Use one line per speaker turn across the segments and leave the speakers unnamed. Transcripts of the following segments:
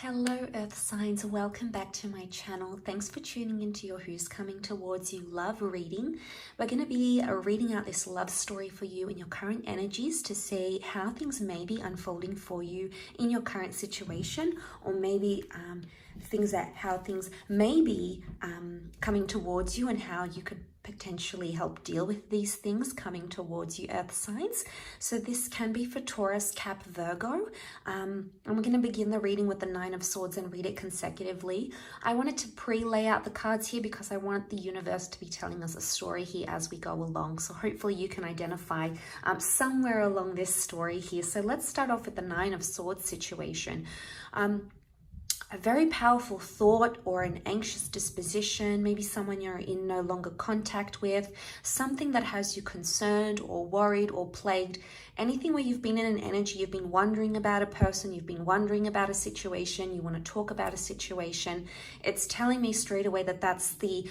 Hello Earth signs, welcome back to my channel. Thanks for tuning into your Who's Coming Towards You love reading. We're going to be reading out this love story for you in your current energies to see how things may be unfolding for you in your current situation, or maybe how things may be coming towards you and how you could potentially help deal with these things coming towards you, Earth signs. So this can be for Taurus, Cap, Virgo. And we're going to begin the reading with the Nine of Swords and read it consecutively. I wanted to pre-lay out the cards here because I want the universe to be telling us a story here as we go along. So hopefully you can identify somewhere along this story here. So let's start off with the Nine of Swords situation. A very powerful thought or an anxious disposition, maybe someone you're in no longer contact with, something that has you concerned or worried or plagued, anything where you've been in an energy, you've been wondering about a person, you've been wondering about a situation, you want to talk about a situation. It's telling me straight away that that's the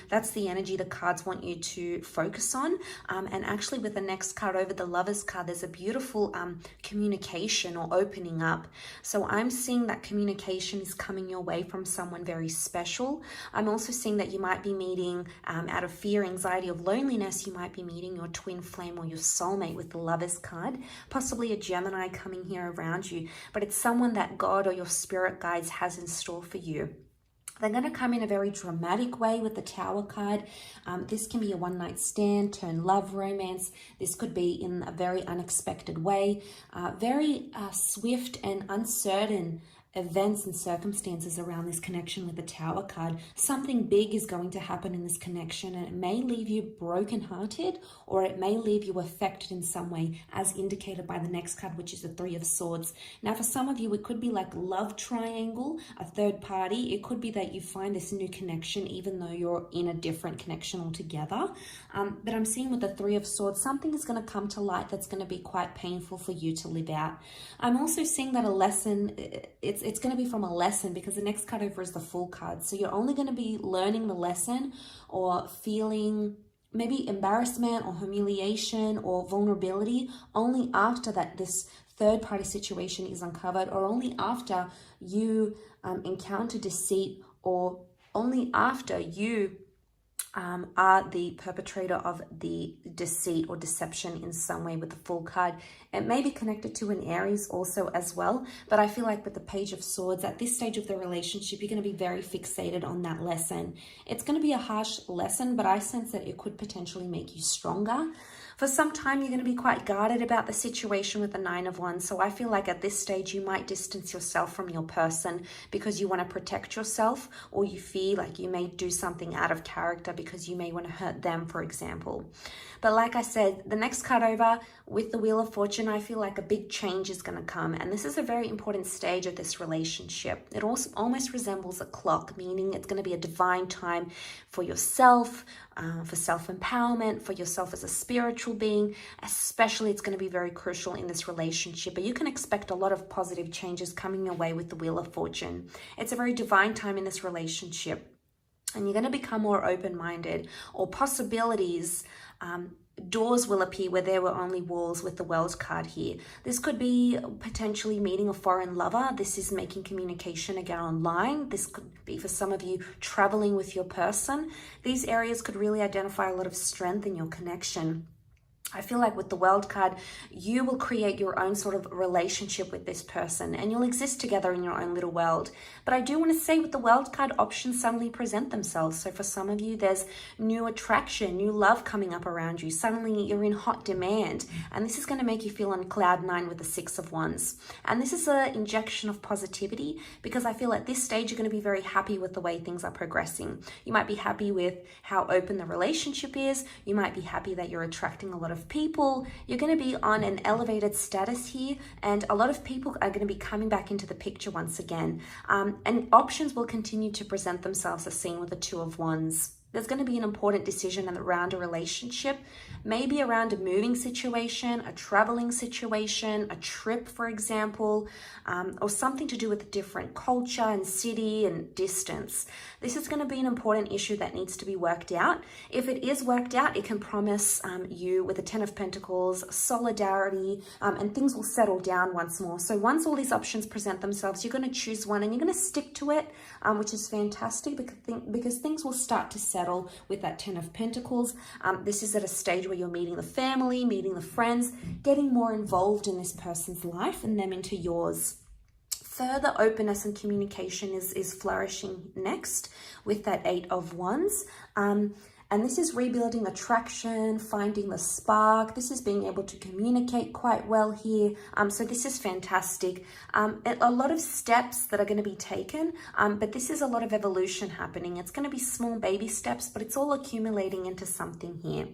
energy the cards want you to focus on. And actually with the next card over, the Lover's card, there's a beautiful communication or opening up. So I'm seeing that communication is coming your way from someone very special. I'm also seeing that you might be meeting, out of fear, anxiety, of loneliness, you might be meeting your twin flame or your soulmate with the Lover's card, possibly a Gemini coming here around you, but it's someone that God or your spirit guides has in store for you. They're going to come in a very dramatic way with the Tower card. This can be a one-night stand, turn love, romance. This could be in a very unexpected way, very swift and uncertain events and circumstances around this connection with the Tower card. Something big is going to happen in this connection, and it may leave you brokenhearted, or it may leave you affected in some way, as indicated by the next card, which is the Three of Swords. Now, for some of you, it could be like love triangle, a third party. It could be that you find this new connection, even though you're in a different connection altogether. But I'm seeing with the Three of Swords, something is going to come to light that's going to be quite painful for you to live out. I'm also seeing that a lesson, it's going to be from a lesson, because the next card over is the Fool card. So you're only going to be learning the lesson or feeling maybe embarrassment or humiliation or vulnerability only after this third party situation is uncovered, or only after you encounter deceit, or only after you are the perpetrator of the deceit or deception in some way with the Fool card. It may be connected to an Aries also as well, but I feel like with the Page of Swords, at this stage of the relationship, you're going to be very fixated on that lesson. It's going to be a harsh lesson, but I sense that it could potentially make you stronger. For some time, you're going to be quite guarded about the situation with the Nine of Wands. So I feel like at this stage, you might distance yourself from your person because you want to protect yourself, or you feel like you may do something out of character because you may want to hurt them, for example. But like I said, the next card over with the Wheel of Fortune, I feel like a big change is going to come. And this is a very important stage of this relationship. It also almost resembles a clock, meaning it's going to be a divine time for yourself, for self-empowerment, for yourself as a spiritual being. Especially, it's going to be very crucial in this relationship. But you can expect a lot of positive changes coming your way with the Wheel of Fortune. It's a very divine time in this relationship. And you're going to become more open-minded, or possibilities, doors will appear where there were only walls with the World card here. This could be potentially meeting a foreign lover. This is making communication again online. This could be for some of you traveling with your person. These areas could really identify a lot of strength in your connection. I feel like with the World card, you will create your own sort of relationship with this person, and you'll exist together in your own little world. But I do want to say with the World card, options suddenly present themselves. So for some of you, there's new attraction, new love coming up around you. Suddenly you're in hot demand, and this is going to make you feel on cloud nine with the Six of Wands. And this is an injection of positivity, because I feel at this stage, you're going to be very happy with the way things are progressing. You might be happy with how open the relationship is. You might be happy that you're attracting a lot of people. You're going to be on an elevated status here, and a lot of people are going to be coming back into the picture once again. And options will continue to present themselves, as seen with the Two of Wands. there's going to be an important decision around a relationship, maybe around a moving situation, a traveling situation, a trip, for example, or something to do with a different culture and city and distance. This is going to be an important issue that needs to be worked out. If it is worked out, it can promise you with the Ten of Pentacles, solidarity, and things will settle down once more. So once all these options present themselves, you're going to choose one and you're going to stick to it, which is fantastic because things will start to settle with that Ten of Pentacles. This is at a stage where you're meeting the family, meeting the friends, getting more involved in this person's life and them into yours. Further openness and communication is flourishing next with that Eight of Wands. And this is rebuilding attraction, finding the spark. This is being able to communicate quite well here. So this is fantastic. A lot of steps that are going to be taken, but this is a lot of evolution happening. It's going to be small baby steps, but it's all accumulating into something here.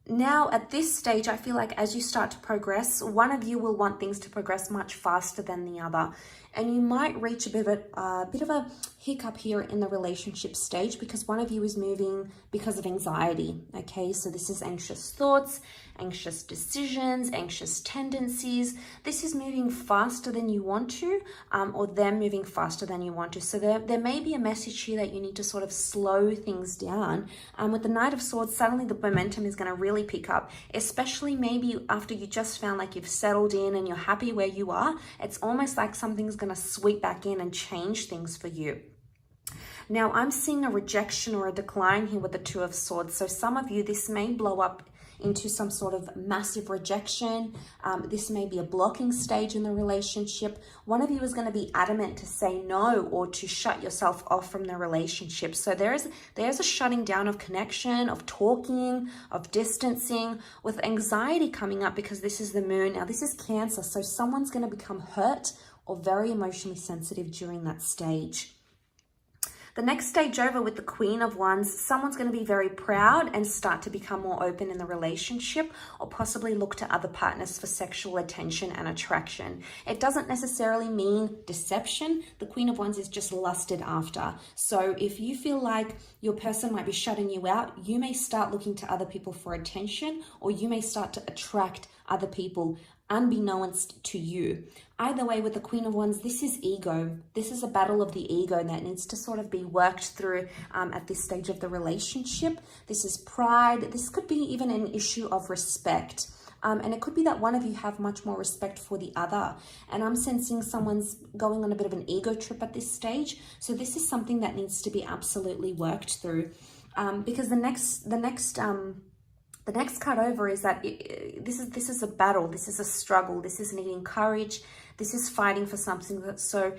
Now, at this stage, I feel like as you start to progress, one of you will want things to progress much faster than the other. And you might reach a bit of a hiccup here in the relationship stage because one of you is moving because of anxiety. Okay, so this is anxious thoughts, anxious decisions, anxious tendencies. This is moving faster than you want to, or them moving faster than you want to. So there may be a message here that you need to sort of slow things down. With the Knight of Swords, suddenly the momentum is going to really pick up, especially maybe after you just found like you've settled in and you're happy where you are. It's almost like something's going to sweep back in and change things for you. Now, I'm seeing a rejection or a decline here with the Two of Swords. So some of you, this may blow up into some sort of massive rejection. This may be a blocking stage in the relationship. One of you is going to be adamant to say no or to shut yourself off from the relationship. So there's a shutting down of connection, of talking, of distancing, with anxiety coming up because this is the moon. Now, this is Cancer, so someone's going to become hurt or very emotionally sensitive during that stage. The next stage over with the Queen of Wands, someone's going to be very proud and start to become more open in the relationship or possibly look to other partners for sexual attention and attraction. It doesn't necessarily mean deception. The Queen of Wands is just lusted after. So if you feel like your person might be shutting you out, you may start looking to other people for attention, or you may start to attract other people unbeknownst to you. Either way, with the Queen of Wands, this is ego. This is a battle of the ego that needs to sort of be worked through at this stage of the relationship. This is pride. This could be even an issue of respect. And it could be that one of you have much more respect for the other. And I'm sensing someone's going on a bit of an ego trip at this stage. So this is something that needs to be absolutely worked through. Because the next card over is that this is a battle, this is a struggle, this is needing courage, this is fighting for something. So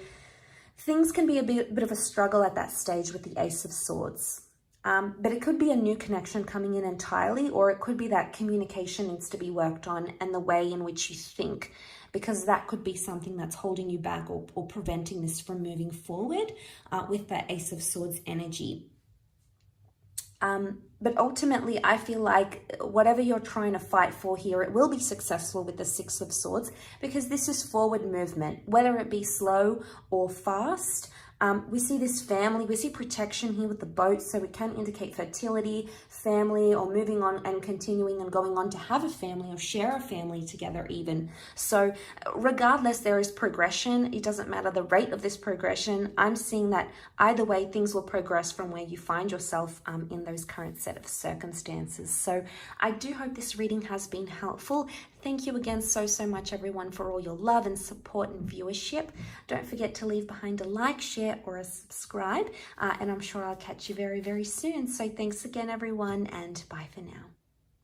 things can be a bit of a struggle at that stage with the Ace of Swords. But it could be a new connection coming in entirely, or it could be that communication needs to be worked on and the way in which you think, because that could be something that's holding you back or preventing this from moving forward with that Ace of Swords energy. But ultimately, I feel like whatever you're trying to fight for here, it will be successful with the Six of Swords, because this is forward movement, whether it be slow or fast. We see this family, we see protection here with the boat, so it can indicate fertility, family, or moving on and continuing and going on to have a family or share a family together even. So regardless, there is progression. It doesn't matter the rate of this progression. I'm seeing that either way, things will progress from where you find yourself in those current set of circumstances. So I do hope this reading has been helpful. Thank you again so much, everyone, for all your love and support and viewership. Don't forget to leave behind a like, share, or a subscribe. And I'm sure I'll catch you very, very soon. So thanks again, everyone, and bye for now.